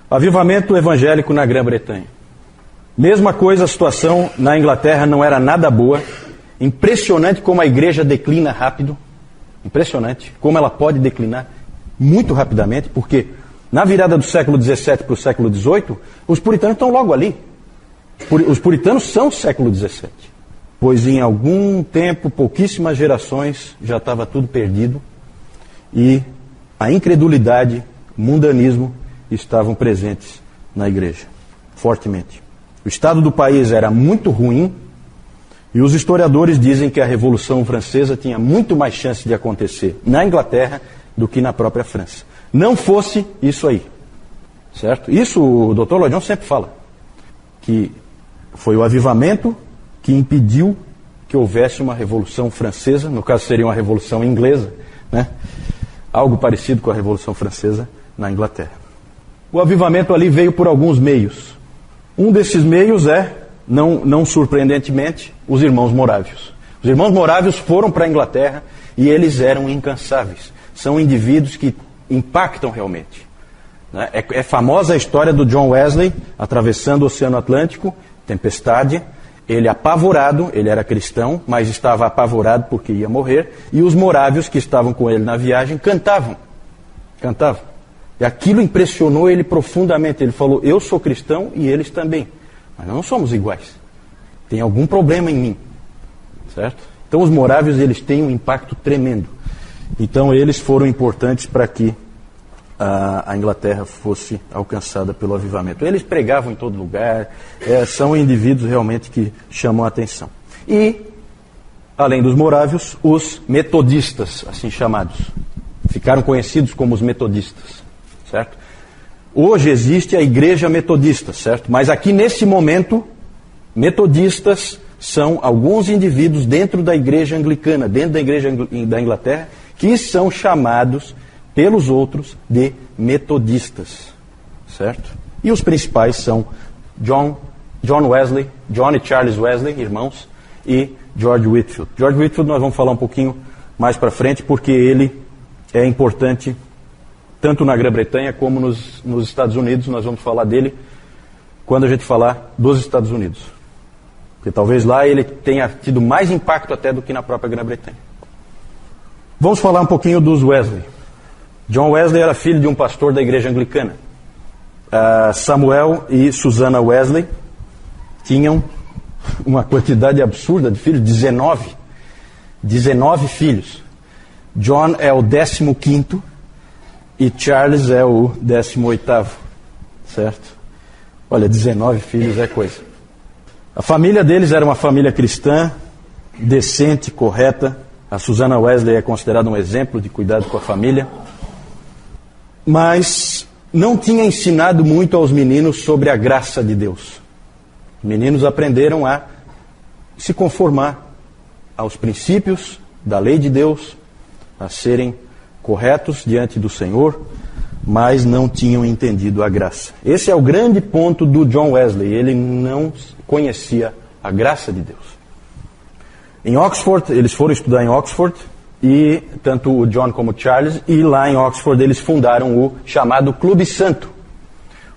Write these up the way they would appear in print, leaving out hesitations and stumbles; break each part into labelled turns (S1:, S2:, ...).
S1: Avivamento evangélico na Grã-Bretanha. Mesma coisa, a situação na Inglaterra não era nada boa. Impressionante como a igreja declina rápido. Impressionante como ela pode declinar muito rapidamente, porque na virada do século XVII para o século XVIII, os puritanos estão logo ali. Os puritanos são século XVII. Pois em algum tempo, pouquíssimas gerações, já estava tudo perdido. E a incredulidade, o mundanismo estavam presentes na igreja, fortemente. O estado do país era muito ruim e os historiadores dizem que a Revolução Francesa tinha muito mais chance de acontecer na Inglaterra do que na própria França. Não fosse isso aí, certo? Isso o Dr. Lloyd Jones sempre fala, que foi o avivamento que impediu que houvesse uma Revolução Francesa, no caso seria uma Revolução Inglesa, né? Algo parecido com a Revolução Francesa na Inglaterra. O avivamento ali veio por alguns meios. Um desses meios é, não surpreendentemente, os irmãos morávios. Os irmãos morávios foram para a Inglaterra e eles eram incansáveis. São indivíduos que impactam realmente. É famosa a história do John Wesley atravessando o Oceano Atlântico, tempestade. Ele apavorado, ele era cristão, mas estava apavorado porque ia morrer. E os morávios que estavam com ele na viagem cantavam. E aquilo impressionou ele profundamente. Ele falou, eu sou cristão e eles também. Mas não somos iguais. Tem algum problema em mim. Certo? Então os morávios, eles têm um impacto tremendo. Então eles foram importantes para que a Inglaterra fosse alcançada pelo avivamento. Eles pregavam em todo lugar, são indivíduos realmente que chamam a atenção. E, além dos morávios, os metodistas, assim chamados, ficaram conhecidos como os metodistas, certo? Hoje existe a igreja metodista, certo? Mas aqui nesse momento, metodistas são alguns indivíduos dentro da igreja anglicana, dentro da igreja da Inglaterra, que são chamados pelos outros de metodistas, certo? E os principais são John Wesley, John e Charles Wesley, irmãos, e George Whitefield. George Whitefield nós vamos falar um pouquinho mais para frente, porque ele é importante tanto na Grã-Bretanha como nos Estados Unidos. Nós vamos falar dele quando a gente falar dos Estados Unidos. Porque talvez lá ele tenha tido mais impacto até do que na própria Grã-Bretanha. Vamos falar um pouquinho dos Wesley. John Wesley era filho de um pastor da igreja anglicana. Samuel e Susana Wesley tinham uma quantidade absurda de filhos, 19 filhos. John é o 15º e Charles é o 18º, certo? Olha, 19 filhos é coisa. A família deles era uma família cristã, decente, correta. A Susana Wesley é considerada um exemplo de cuidado com a família. Mas não tinha ensinado muito aos meninos sobre a graça de Deus. Os meninos aprenderam a se conformar aos princípios da lei de Deus, a serem corretos diante do Senhor, mas não tinham entendido a graça. Esse é o grande ponto do John Wesley. Ele não conhecia a graça de Deus. Em Oxford, eles foram estudar em Oxford, e tanto o John como o Charles, e lá em Oxford eles fundaram o chamado Clube Santo.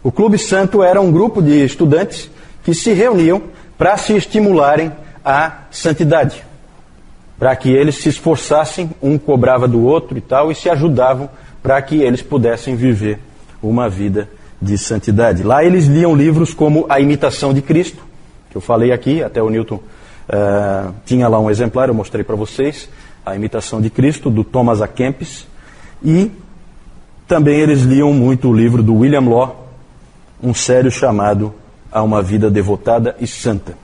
S1: O Clube Santo era um grupo de estudantes que se reuniam para se estimularem à santidade, para que eles se esforçassem, um cobrava do outro e tal, e se ajudavam para que eles pudessem viver uma vida de santidade. Lá eles liam livros como A Imitação de Cristo, que eu falei aqui, até o Newton tinha lá um exemplar, eu mostrei para vocês, A Imitação de Cristo, do Thomas A. Kempis, e também eles liam muito o livro do William Law, um sério chamado A Uma Vida Devotada e Santa.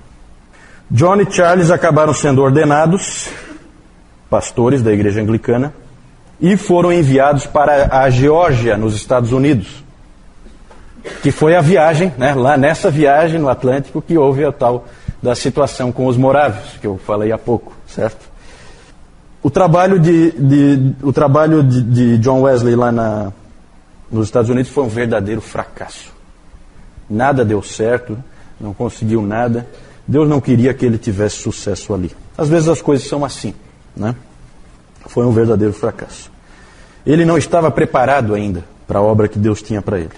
S1: John e Charles acabaram sendo ordenados pastores da igreja anglicana e foram enviados para a Geórgia, nos Estados Unidos, que foi a viagem, né, lá nessa viagem no Atlântico, que houve a tal da situação com os morávios, que eu falei há pouco, certo? O trabalho de John Wesley lá nos Estados Unidos foi um verdadeiro fracasso. Nada deu certo, não conseguiu nada. Deus não queria que ele tivesse sucesso ali. Às vezes as coisas são assim, né? Foi um verdadeiro fracasso. Ele não estava preparado ainda para a obra que Deus tinha para ele.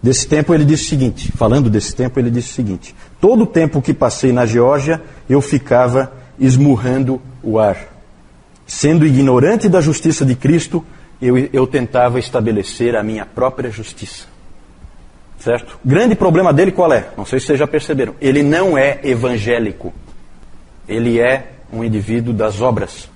S1: Desse tempo ele disse o seguinte, falando desse tempo ele disse o seguinte: todo o tempo que passei na Geórgia, eu ficava esmurrando o ar. Sendo ignorante da justiça de Cristo, eu tentava estabelecer a minha própria justiça. Certo? O grande problema dele qual é? Não sei se vocês já perceberam. Ele não é evangélico. Ele é um indivíduo das obras.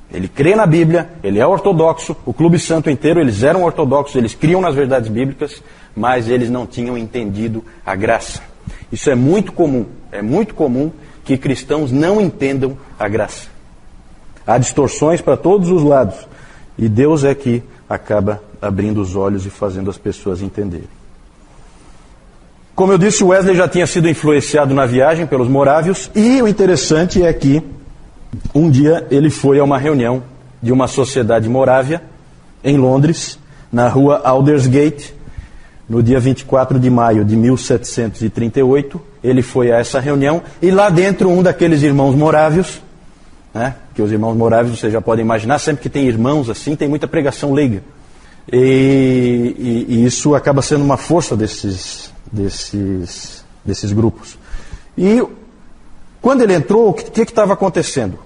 S1: Ele crê na Bíblia, ele é ortodoxo, o Clube Santo inteiro, eles eram ortodoxos, eles criam nas verdades bíblicas, mas eles não tinham entendido a graça. Isso é muito comum que cristãos não entendam a graça. Há distorções para todos os lados, e Deus é que acaba abrindo os olhos e fazendo as pessoas entenderem. Como eu disse, Wesley já tinha sido influenciado na viagem pelos morávios, e o interessante é que um dia ele foi a uma reunião de uma sociedade morávia em Londres, na rua Aldersgate, no dia 24 de maio de 1738. Ele foi a essa reunião e lá dentro um daqueles irmãos morávios, né, que os irmãos morávios vocês já podem imaginar, sempre que tem irmãos assim, tem muita pregação leiga. E isso acaba sendo uma força desses grupos. E quando ele entrou, o que estava acontecendo?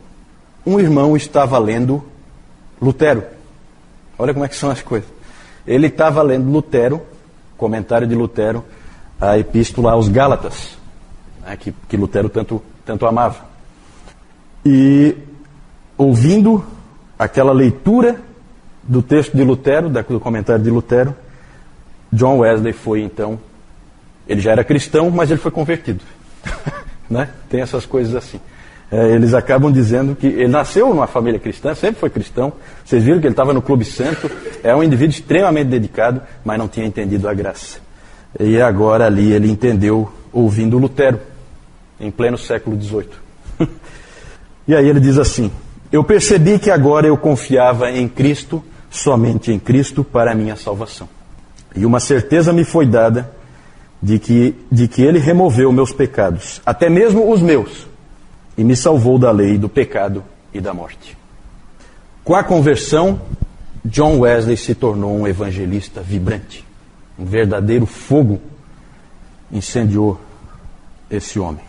S1: Um irmão estava lendo Lutero. Olha como é que são as coisas. Ele estava lendo Lutero, comentário de Lutero, a epístola aos Gálatas, né, que Lutero tanto amava. E ouvindo aquela leitura do texto de Lutero, do comentário de Lutero, John Wesley foi então, ele já era cristão, mas ele foi convertido. Né? Tem essas coisas assim. Eles acabam dizendo que ele nasceu numa família cristã, sempre foi cristão. Vocês viram que ele estava no Clube Santo, é um indivíduo extremamente dedicado, mas não tinha entendido a graça. E agora ali ele entendeu ouvindo Lutero, em pleno século XVIII. E aí ele diz assim: eu percebi que agora eu confiava em Cristo, somente em Cristo, para a minha salvação. E uma certeza me foi dada de que ele removeu meus pecados, até mesmo os meus, e me salvou da lei, do pecado e da morte. Com a conversão, John Wesley se tornou um evangelista vibrante. Um verdadeiro fogo incendiou esse homem.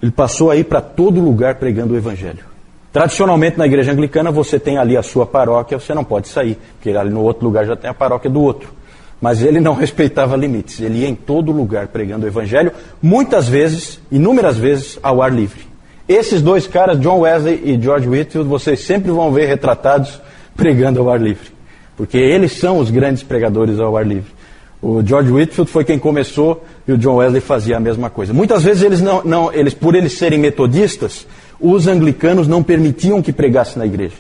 S1: Ele passou a ir para todo lugar pregando o evangelho. Tradicionalmente na igreja anglicana você tem ali a sua paróquia, você não pode sair, porque ali no outro lugar já tem a paróquia do outro. Mas ele não respeitava limites, ele ia em todo lugar pregando o evangelho, muitas vezes, inúmeras vezes, ao ar livre. Esses dois caras, John Wesley e George Whitefield, vocês sempre vão ver retratados pregando ao ar livre, porque eles são os grandes pregadores ao ar livre. O George Whitefield foi quem começou e o John Wesley fazia a mesma coisa. Muitas vezes eles, por eles serem metodistas, os anglicanos não permitiam que pregasse na igreja.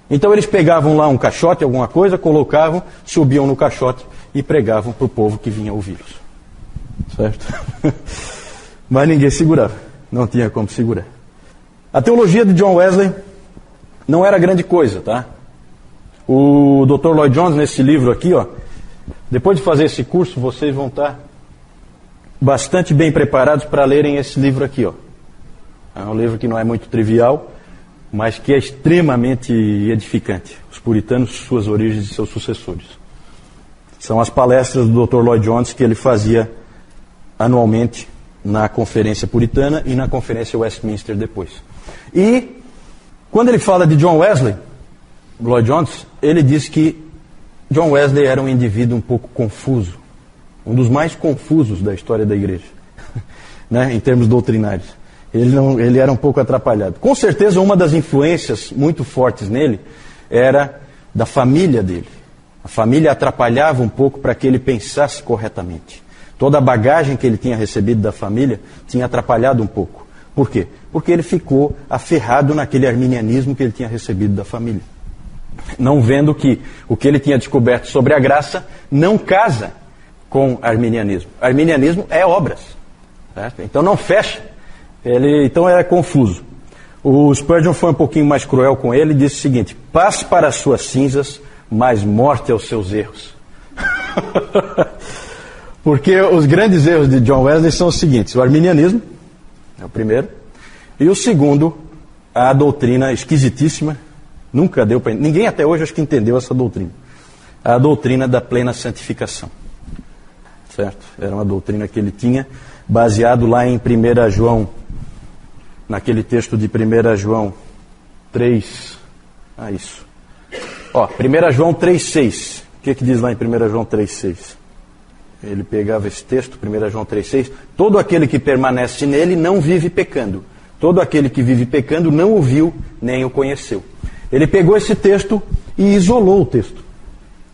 S1: Então eles pegavam lá um caixote, alguma coisa, colocavam, subiam no caixote e pregavam para o povo que vinha ouvi-los. Certo? Mas ninguém segurava. Não tinha como segurar. A teologia de John Wesley não era grande coisa, tá? O Dr. Lloyd Jones, nesse livro aqui, ó, depois de fazer esse curso, vocês vão estar bastante bem preparados para lerem esse livro aqui, ó. É um livro que não é muito trivial, mas que é extremamente edificante. Os puritanos, suas origens e seus sucessores. São as palestras do Dr. Lloyd Jones que ele fazia anualmente na Conferência Puritana e na Conferência Westminster depois. E quando ele fala de John Wesley, Lloyd Jones, ele diz que John Wesley era um indivíduo um pouco confuso, um dos mais confusos da história da igreja, né, em termos doutrinários. Ele era um pouco atrapalhado. Com certeza uma das influências muito fortes nele era da família dele. A família atrapalhava um pouco para que ele pensasse corretamente. Toda a bagagem que ele tinha recebido da família tinha atrapalhado um pouco. Por quê? Porque ele ficou aferrado naquele arminianismo que ele tinha recebido da família. Não vendo que o que ele tinha descoberto sobre a graça não casa com arminianismo. Arminianismo é obras. Certo? Então não fecha. Então era confuso. O Spurgeon foi um pouquinho mais cruel com ele e disse o seguinte: passe para as suas cinzas, mas morte aos seus erros. Porque os grandes erros de John Wesley são os seguintes: o arminianismo é o primeiro, e o segundo, a doutrina esquisitíssima, nunca deu para ninguém até hoje acho que entendeu essa doutrina, a doutrina da plena santificação. certo? Era uma doutrina que ele tinha, baseado lá em 1 João, naquele texto de 1 João 3, isso. 1 João 3,6, o que diz lá em 1 João 3,6? Ele pegava esse texto, 1 João 3,6, todo aquele que permanece nele não vive pecando, todo aquele que vive pecando não o viu nem o conheceu. Ele pegou esse texto e isolou o texto,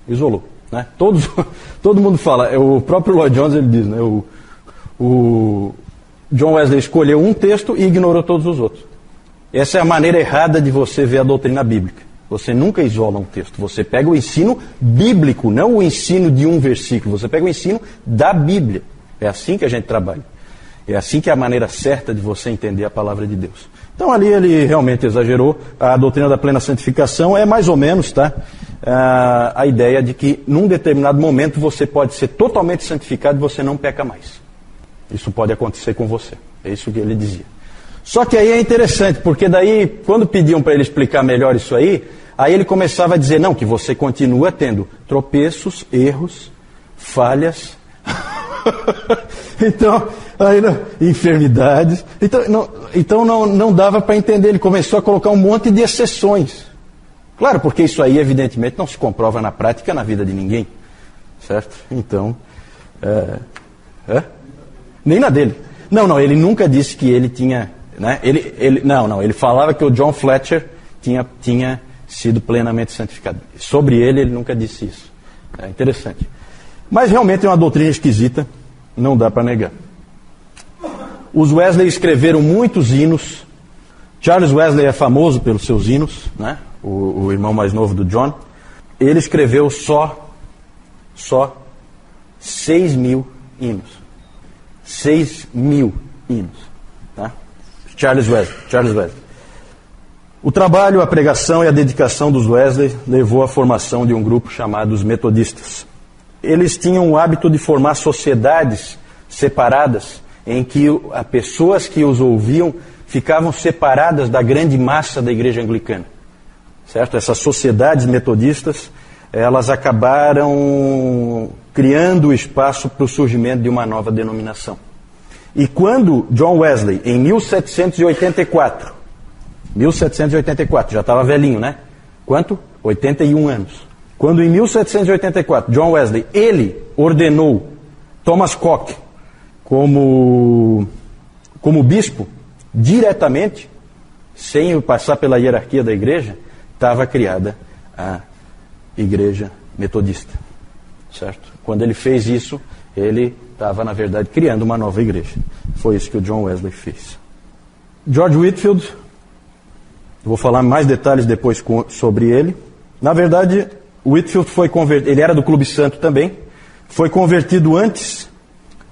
S1: isolou, né? Todo mundo fala, o próprio Lloyd Jones ele diz, né? O John Wesley escolheu um texto e ignorou todos os outros. Essa é a maneira errada de você ver a doutrina bíblica. Você nunca isola um texto. Você pega o ensino bíblico, não o ensino de um versículo. Você pega o ensino da Bíblia. É assim que a gente trabalha. É assim que é a maneira certa de você entender a palavra de Deus. Então ali ele realmente exagerou. A doutrina da plena santificação é mais ou menos, tá? A ideia de que num determinado momento você pode ser totalmente santificado e você não peca mais. Isso pode acontecer com você. É isso que ele dizia. Só que aí é interessante, porque daí, quando pediam para ele explicar melhor isso aí ele começava a dizer, não, que você continua tendo tropeços, erros, falhas, então, enfermidades. Então não dava para entender, ele começou a colocar um monte de exceções. Claro, porque isso aí, evidentemente, não se comprova na prática na vida de ninguém. Certo? Então, nem na dele. Não, ele nunca disse que ele tinha... Né? Ele falava que o John Fletcher tinha sido plenamente santificado. Sobre ele nunca disse isso. É interessante. Mas realmente é uma doutrina esquisita, não dá para negar. Os Wesley escreveram muitos hinos. Charles Wesley é famoso pelos seus hinos, né? O irmão mais novo do John. Ele escreveu só 6.000 hinos. 6.000 hinos. Tá? Charles Wesley. O trabalho, a pregação e a dedicação dos Wesley levou à formação de um grupo chamado os Metodistas. Eles tinham o hábito de formar sociedades separadas, em que as pessoas que os ouviam ficavam separadas da grande massa da igreja anglicana. Certo? Essas sociedades metodistas, elas acabaram criando espaço para o surgimento de uma nova denominação. E quando John Wesley, em 1784, já estava velhinho, né? Quanto? 81 anos. Quando em 1784, John Wesley, ele ordenou Thomas Coke como bispo, diretamente, sem passar pela hierarquia da igreja, estava criada a igreja metodista. Certo? Quando ele fez isso, ele estava, na verdade, criando uma nova igreja. Foi isso que o John Wesley fez. George Whitefield, vou falar mais detalhes depois sobre ele. Na verdade, Whitefield foi convertido, ele era do Clube Santo também, foi convertido antes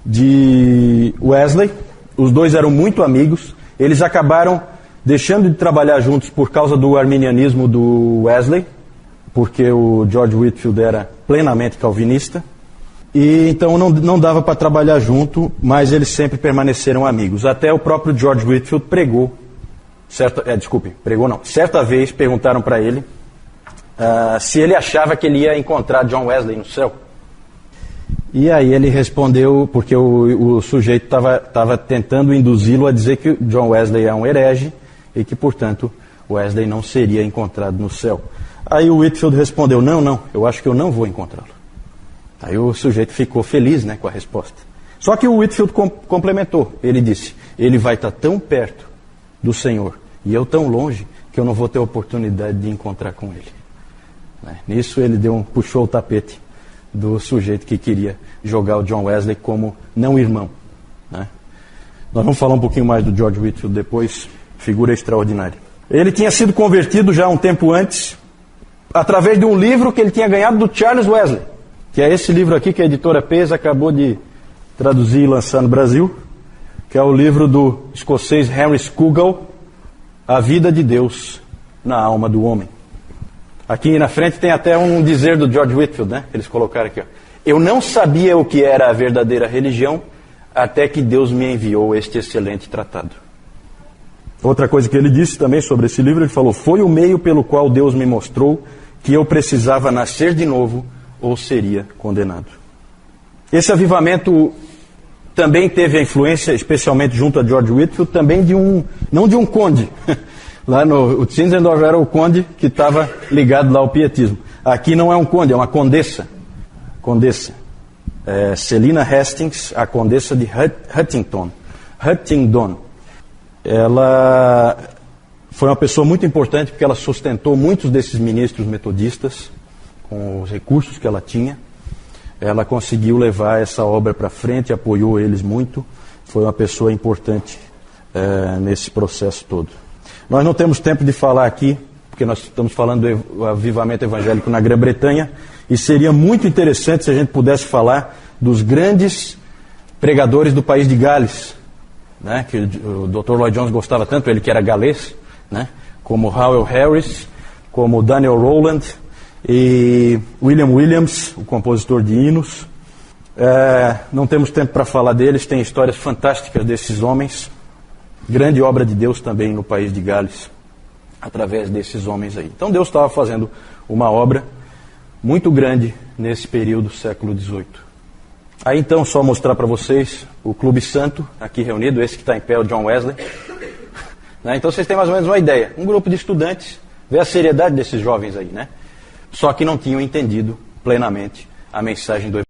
S1: de Wesley. Os dois eram muito amigos. Eles acabaram deixando de trabalhar juntos por causa do arminianismo do Wesley, porque o George Whitefield era plenamente calvinista. E então não dava para trabalhar junto, mas eles sempre permaneceram amigos. Até o próprio George Whitefield pregou. Certa vez perguntaram para ele se ele achava que ele ia encontrar John Wesley no céu. E aí ele respondeu, porque o sujeito estava tentando induzi-lo a dizer que John Wesley é um herege e que, portanto, Wesley não seria encontrado no céu. Aí o Whitefield respondeu, não, eu acho que eu não vou encontrá-lo. Aí o sujeito ficou feliz, né, com a resposta. Só que o Whitefield complementou. Ele disse, ele vai estar tão perto do Senhor e eu tão longe que eu não vou ter oportunidade de encontrar com ele. Nisso ele puxou o tapete do sujeito que queria jogar o John Wesley como não irmão. Né? Nós vamos falar um pouquinho mais do George Whitefield depois, figura extraordinária. Ele tinha sido convertido já um tempo antes, através de um livro que ele tinha ganhado do Charles Wesley, que é esse livro aqui que a editora Pes acabou de traduzir e lançar no Brasil, que é o livro do escocês Henry Scougal, A Vida de Deus na Alma do Homem. Aqui na frente tem até um dizer do George Whitefield, né? Eles colocaram aqui, ó. Eu não sabia o que era a verdadeira religião até que Deus me enviou este excelente tratado. Outra coisa que ele disse também sobre esse livro, ele falou, foi o meio pelo qual Deus me mostrou que eu precisava nascer de novo ou seria condenado. Esse avivamento também teve a influência, especialmente junto a George Whitefield, também não de um conde. Lá o Zinzendorf era o conde que estava ligado lá ao pietismo. Aqui não é um conde, é uma condessa. Selina Hastings, a condessa de Huntingdon. Ela foi uma pessoa muito importante porque ela sustentou muitos desses ministros metodistas com os recursos que ela tinha. Ela conseguiu levar essa obra para frente, apoiou eles muito. Foi uma pessoa importante nesse processo todo. Nós não temos tempo de falar aqui, porque nós estamos falando do avivamento evangélico na Grã-Bretanha, e seria muito interessante se a gente pudesse falar dos grandes pregadores do país de Gales, né, que o Dr. Lloyd Jones gostava tanto, ele que era galês, né, como Howell Harris, como Daniel Rowland e William Williams, o compositor de hinos. Não temos tempo para falar deles, tem histórias fantásticas desses homens. Grande obra de Deus também no país de Gales, através desses homens aí. Então Deus estava fazendo uma obra muito grande nesse período, século XVIII. Aí então, só mostrar para vocês o Clube Santo, aqui reunido, esse que está em pé, o John Wesley. Né? Então vocês têm mais ou menos uma ideia. Um grupo de estudantes, vê a seriedade desses jovens aí, né? Só que não tinham entendido plenamente a mensagem do Evangelho.